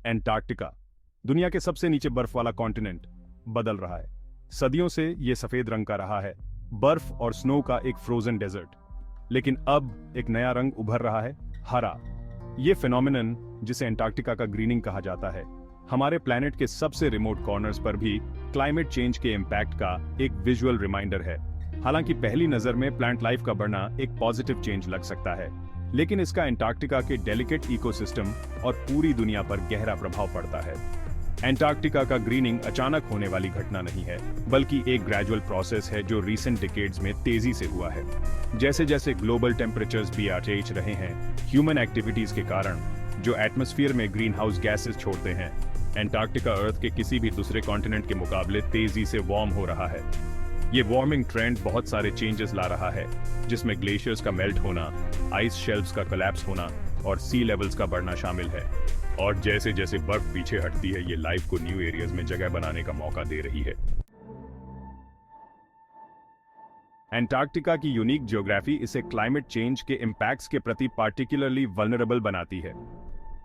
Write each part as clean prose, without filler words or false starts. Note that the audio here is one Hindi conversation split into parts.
एंटार्क्टिका, दुनिया के सबसे नीचे बर्फ वाला कॉन्टिनेंट, बदल रहा है। सदियों से ये सफेद रंग का रहा है, बर्फ और स्नो का एक फ्रोजन डेजर्ट। लेकिन अब एक नया रंग उभर रहा है, हरा। ये फिनोमिनन, जिसे एंटार्क्टिका का ग्रीनिंग कहा जाता है, हमारे प्लैनेट के सबसे रिमोट कॉर्नर्स पर भी क्लाइमेट चेंज के इम्पैक्ट का एक विजुअल रिमाइंडर है। हालांकि पहली नजर में प्लांट लाइफ का बढ़ना एक पॉजिटिव चेंज लग सकता है, लेकिन इसका एंटार्क्टिका के डेलिकेट इकोसिस्टम और पूरी दुनिया पर गहरा प्रभाव पड़ता है। एंटार्क्टिका का ग्रीनिंग अचानक होने वाली घटना नहीं है, बल्कि एक ग्रेजुअल प्रोसेस है जो रीसेंट डिकेड्स में तेजी से हुआ है। जैसे जैसे ग्लोबल टेम्परेचर्स भी बढ़ रहे हैं, ह्यूमन एक्टिविटीज के कारण, जो एटमॉस्फेयर में ग्रीन हाउस गैसेस छोड़ते हैं, एंटार्क्टिका अर्थ के किसी भी दूसरे कॉन्टिनेंट के मुकाबले तेजी से वार्म हो रहा है। ये वार्मिंग ट्रेंड बहुत सारे चेंजेस ला रहा है, जिसमें ग्लेशियर्स का मेल्ट होना, आइस शेल्फ्स का कोलैप्स होना और सी लेवल्स का बढ़ना शामिल है। और जैसे जैसे बर्फ पीछे हटती है, ये लाइफ को न्यू एरियाज में जगह बनाने का मौका दे रही है। एंटार्क्टिका की यूनिक ज्योग्राफी इसे क्लाइमेट चेंज के इम्पैक्ट्स के प्रति पार्टिकुलरली वल्नरेबल बनाती है।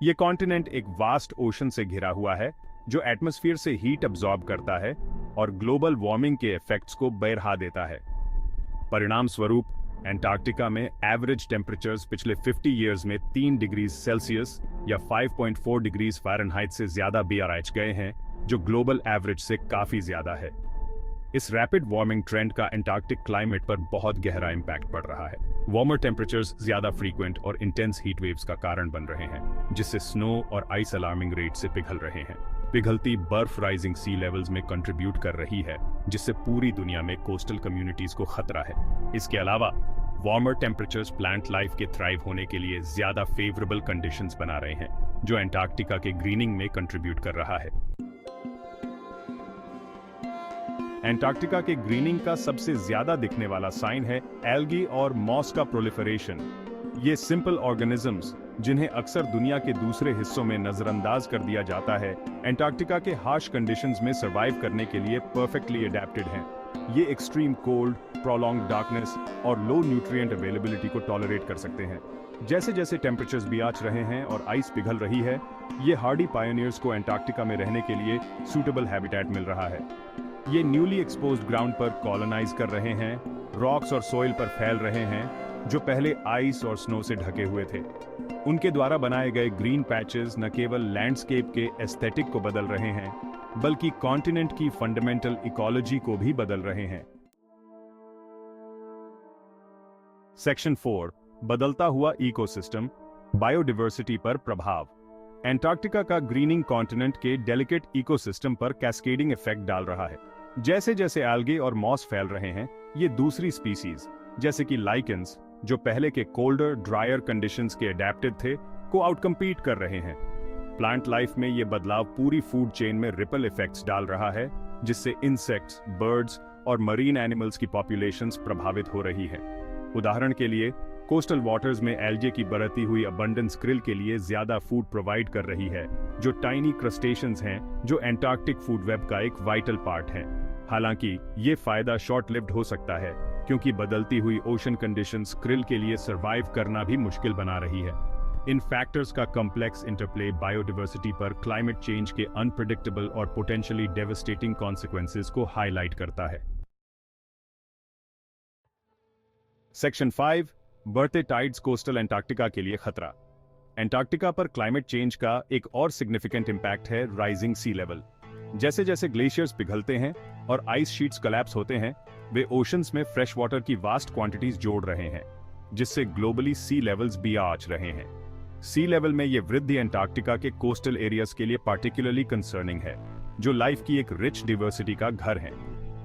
ये कॉन्टिनेंट एक वास्ट ओशन से घिरा हुआ है, जो एटमॉस्फेयर से हीट अब्सॉर्ब करता है और ग्लोबल वार्मिंग के इफेक्ट्स को बरहा देता है। परिणाम स्वरूप एंटार्क्टिका में एवरेज टेम्परेचर्स पिछले 50 इयर्स में 3 डिग्री सेल्सियस या 5.4 डिग्री फ़ारेनहाइट से ज्यादा बढ़ गए हैं, जो ग्लोबल एवरेज से काफी ज्यादा है। इस रैपिड वार्मिंग ट्रेंड का एंटार्क्टिक क्लाइमेट पर बहुत गहरा इंपैक्ट पड़ रहा है। वार्मर टेम्परेचर्स ज्यादा फ्रीक्वेंट और इंटेंस हीट वेव्स का कारण बन रहे हैं, जिससे स्नो और आइस अलार्मिंग रेट से पिघल रहे हैं। पिघलती बर्फ राइजिंग सी लेवल्स में कंट्रीब्यूट कर रही है, जिससे पूरी दुनिया में कोस्टल कम्युनिटीज को खतरा है। इसके अलावा वार्मर टेम्परेचर्स प्लांट लाइफ के थ्राइव होने के लिए ज्यादा फेवरेबल कंडीशंस बना रहे हैं, जो एंटार्क्टिका के ग्रीनिंग में कंट्रीब्यूट कर रहा है। एंटार्क्टिका के ग्रीनिंग का सबसे ज्यादा दिखने वाला साइन है एल्गी और मॉस का प्रोलिफरेशन। ये सिंपल ऑर्गेनिजम्स, जिन्हें अक्सर दुनिया के दूसरे हिस्सों में नजरअंदाज कर दिया जाता है, एंटार्क्टिका के हार्श कंडीशंस में सर्वाइव करने के लिए परफेक्टली अडेप्टेड हैं। ये एक्सट्रीम कोल्ड, प्रोलॉन्ग डार्कनेस और लो न्यूट्रिएंट अवेलेबिलिटी को टॉलरेट कर सकते हैं। जैसे जैसे टेम्परेचर्स बढ़ रहे हैं और आइस पिघल रही है, ये हार्डी पायोनियर्स को एंटार्क्टिका में रहने के लिए सूटेबल हैबिटेट मिल रहा है। ये न्यूली एक्सपोज्ड ग्राउंड पर कॉलोनाइज कर रहे हैं, रॉक्स और सॉइल पर फैल रहे हैं, जो पहले आइस और स्नो से ढके हुए थे। उनके द्वारा बनाए गए ग्रीन पैचेस न केवल लैंडस्केप के एस्थेटिक को बदल रहे हैं, बल्कि कॉन्टिनेंट की फंडामेंटल इकोलॉजी को भी बदल रहे हैं। सेक्शन 4, बदलता हुआ इकोसिस्टम, बायोडायवर्सिटी पर प्रभाव। एंटार्क्टिका का ग्रीनिंग कॉन्टिनेंट के डेलिकेट इकोसिस्टम पर कैस्केडिंग इफेक्ट डाल रहा है। जैसे जैसे एल्गे और मॉस फैल रहे हैं, ये दूसरी स्पीसीज, जैसे कि लाइकेंस, जो पहले के कोल्डर, ड्रायर कंडीशंस के अडेप्टेड थे, को आउटकम्पीट कर रहे हैं। प्लांट लाइफ में ये बदलाव पूरी फूड चेन में रिपल इफेक्ट्स डाल रहा है, जिससे इंसेक्ट्स, बर्ड्स और मरीन एनिमल्स की पॉपुलेशंस प्रभावित हो रही हैं। उदाहरण के लिए, कोस्टल वाटर्स में एल्गे की बढ़ती हुई अबंडेंस क्रिल के लिए ज्यादा फूड प्रोवाइड कर रही है, जो टाइनी क्रस्टेशियंस हैं, जो एंटार्क्टिक फूड वेब का एक वाइटल पार्ट हैं। हालांकि ये फायदा शॉर्ट लिव्ड हो सकता है, क्योंकि बदलती हुई ओशन कंडीशंस क्रिल के लिए सर्वाइव करना भी मुश्किल बना रही है। इन फैक्टर्स का कॉम्प्लेक्स इंटरप्ले बायोडायवर्सिटी पर क्लाइमेट चेंज के अनप्रेडिक्टेबल और पोटेंशियली डेवास्टेटिंग कॉन्सिक्वेंसेस को हाईलाइट करता है। सेक्शन 5, बढ़ते टाइड्स कोस्टल एंटार्क्टिका के लिए खतरा। एंटार्क्टिका पर क्लाइमेट चेंज का एक और सिग्निफिकेंट इंपैक्ट है राइजिंग सी लेवल। जैसे जैसे ग्लेशियर्स पिघलते हैं और आइस शीट्स कोलैप्स होते हैं, वे ओशंस में फ्रेश वाटर की वास्ट क्वांटिटीज जोड़ रहे हैं, जिससे ग्लोबली सी लेवल्स भी आंच रहे हैं। सी लेवल में ये वृद्धि एंटार्क्टिका के कोस्टल एरियाज के लिए पार्टिकुलरली कंसर्निंग है, जो लाइफ की एक रिच डिवर्सिटी का घर है।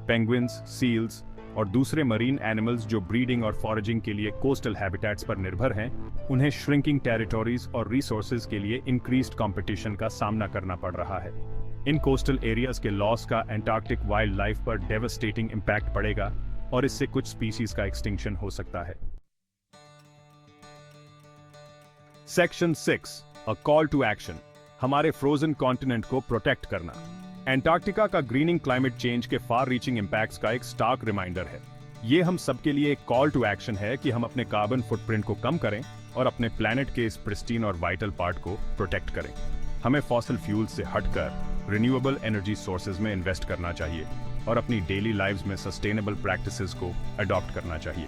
पेंगुइन्स, सील्स और दूसरे मरीन एनिमल्स जो ब्रीडिंग और फॉरेजिंग के लिए कोस्टल हैबिटेट्स पर निर्भर हैं, उन्हें श्रिंकिंग टेरिटोरीज और रिसोर्सेज के लिए इंक्रीज्ड कंपटीशन का सामना करना पड़ रहा है। इन कोस्टल एरियाज के लॉस का एंटार्क्टिक वाइल्ड लाइफ पर डेवास्टेटिंग इंपैक्ट पड़ेगा और इससे कुछ स्पीसीज का एक्सटिंक्शन हो सकता है। Section 6, a call to action, हमारे फ्रोजन कॉन्टिनेंट को प्रोटेक्ट करना। एंटार्क्टिका का ग्रीनिंग क्लाइमेट चेंज के फार रीचिंग इंपैक्ट्स का एक स्टार्क रिमाइंडर है। ये हम सबके लिए एक कॉल टू एक्शन है कि हम अपने कार्बन फुटप्रिंट को कम करें और अपने प्लैनेट के इस प्रिस्टीन और वाइटल पार्ट को प्रोटेक्ट करें। हमें फॉसिल फ्यूल से हटकर रिन्यूएबल एनर्जी सोर्सेज में इन्वेस्ट करना चाहिए और अपनी डेली लाइव्स में सस्टेनेबल प्रैक्टिसेस को अडॉप्ट करना चाहिए।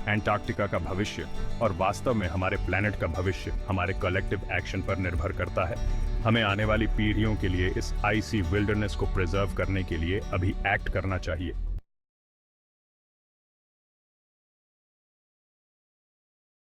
एंटार्क्टिका का भविष्य और वास्तव में हमारे प्लेनेट का भविष्य हमारे कलेक्टिव एक्शन पर निर्भर करता है। हमें आने वाली पीढ़ियों के लिए इस आईसी विल्डरनेस को प्रिजर्व करने के लिए अभी एक्ट करना चाहिए।